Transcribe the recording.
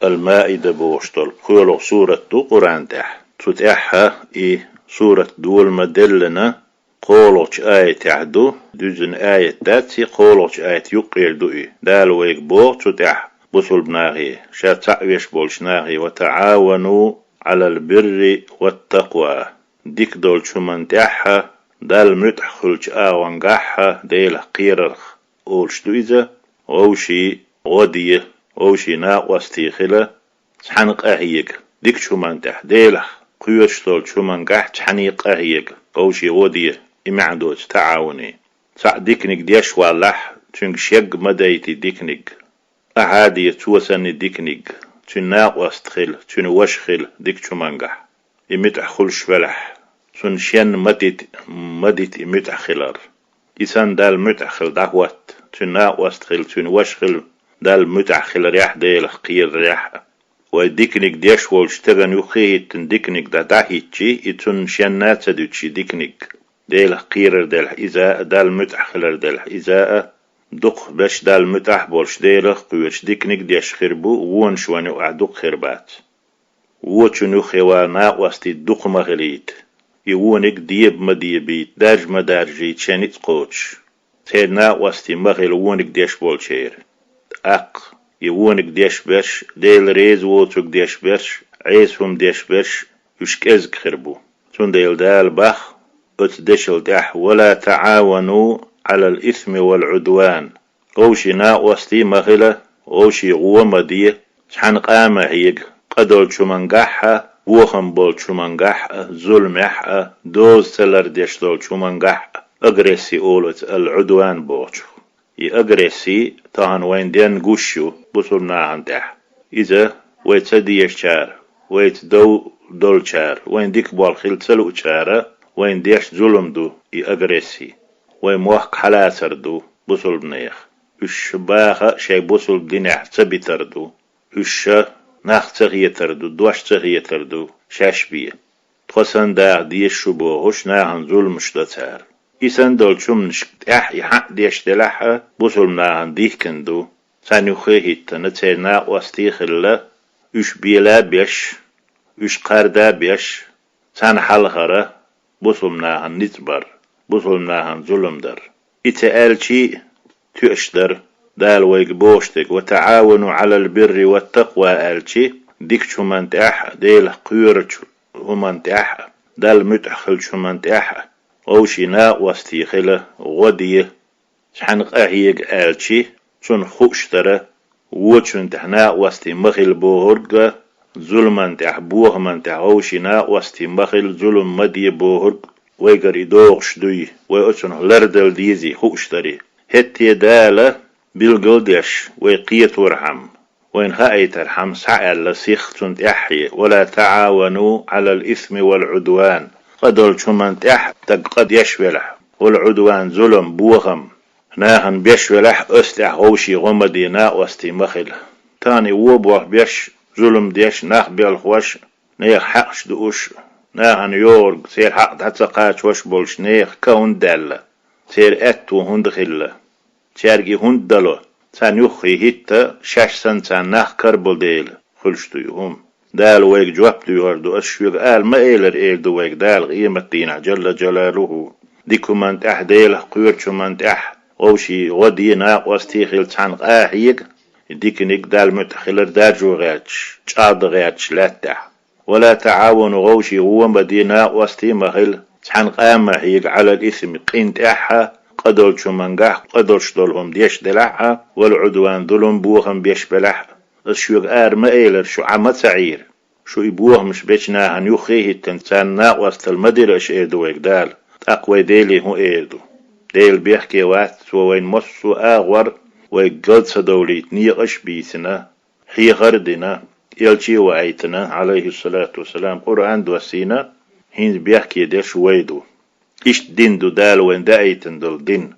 المائدة بوشتل خيولو سورة دو قرآن تح تتحها سورة دول مدلنا قولوش آية تحدو دوزن آية داتي قولوش آية يقير دوئي دال ويك بو تتح بطل بناغي شا تعويش بولش ناغي وتعاونوا على البر والتقوى ديك دول شمن تحها دال متحخلش آوانقاحها ديل قيررخ أولش دوئزة ووشي غدية ووشي ناقوستيخلة تحنق أهيك ديك شمن تح ديلخ قيوش دول شمن قاح تحنيق أهيك ووشي غدية إمعدوش تعاوني ديكنك ديش والله تنك شيق مدايتي ديكنك أعادي توسني ديكنك تن ناقوستخل تن وشخل ديك شمنقح إمتحخلش فلح تن شين مدت إمتحخلر إسان دال متحخل دعوت تن ناقوستخل تن وشخل دال متحخل ريح ديل قير ريح وديكنك ديش والشتغن يخيه تن ديكنك دا داهيتشي إتن شين ناتسدوتشي ديكنك ديل قير ديل إزاء دال متحخلر ديل إزاء دق باش دال متح بولش ديل قوش ديكنك ديش خربو وون شوانو أعدق خربات ووچنو خوانا واستي دق مغليت يوونك ديب مديبيت داج مدارجي تشانيت قوش تينا واستي مغل وونك ديش بولشير يوونك ديش باش ديل ريز ووتوك ديش باش عيسهم ديش باش يشكزك خربو تون ديل دال باخ اتدشل دح ولا تعاونوا على الإثم والعدوان غوشي ناقوستي مغلة غوشي غومدي تحن قامة هيك قدول شمنقحة ووخم بول شمنقحة ظلمحة دوز تلر ديش دول شمنقحة أغريسي أولت العدوان بوچو أغريسي تهان وين دين قوشو بطلنا عندح إذا ويت ديش شار ويت دول شار وين ديك بالخيل تلو شارة وين ديش ظلم دو أغريسي وين موحق حلاتر دو بطل بنيخ إش باخا شي بطل بدينح تبتر دو إش ناخ تغيتر دو دوش تغيتر دو شاشبية تخسن داغ ديش شبو هش ناهن ظلمش دتار إسان دول شمنش يحق ديش دلحة بطل ناهن ديكن دو سانيو خيهت نتير ناق واستيخ الله إش بيلا بيش إش قاردا بيش سان حلغرة بطل ناهن نتبر بطل ناهن ظلم در إتقالشي تؤشدر دال ويك بوشتك وتعاونوا على البر والتقوى آلشي ديك شمان تاح ديل قيرش همان تاح دال متحخل شمان تاح ووشي ناق واستيخلة غدية شحنق أهيق آلشي شن خوشتره ووشن تحناق واستي مخل بوهرق ظلمان تاح بوهمان تاح ووشي ناق واستي مخل ظلم مدي بوهرق ويقر يدوغش دوي ويأتون لردل ديزي خوشتري هتي دالة بالقودش ويقيت ورحم وين هاي ترحم سعال لسيخ تنتحي ولا تعاونوا على الإثم والعدوان قدول شمان تح تقد يشولح والعدوان ظلم بوغم ناهن بيشولح أستح غوشي غمدي ناء واستي مخل تاني ووبوح بيش ظلم ديش ناخ بيالخوش نيخ حقش دوش ناهن يورغ سير حق تتقاش وش بولش نيخ كون دالة سير اتو هند خلة تيارجي هند دلو تان يخي هيتا شاش سن تان ناخ كربل ديل خلشتو يهم دال ويك جوابتو يهردو أشيوغ ما إيلر إيلدو ويك دال غيمة دينا جل جلاله ديكو من تح ديل قيرشو من تح ووشي غدي ناق واستيخيل تان قاحيق ديك دال متخلر دارجو غياتش جاد غياتش لا تح ولا تعاونوا غوشي هو مدينة واستيمهل تحن قامة هيك على الإثم قينت أحا قدول شمنقح قدول شدولهم ديش دلحها والعدوان ظلم بوهم بيش بلح الشيوغ ما إيلر شو عمد سعير شو يبوهم مش بيشناهن يخيه التنسان ناقوست المدير اش ايدو ويك دال أقوى ديلي هو ايدو ديل بيحكي وات وين مصو آغور ويك قد سدوليت نيقش بيسنا هي غردنا يلشي وعيتنا عليه الصلاة والسلام قرآن دوسينا هين بيحكي ديش ويدو إيش دين دو دال وين دايتن دول دين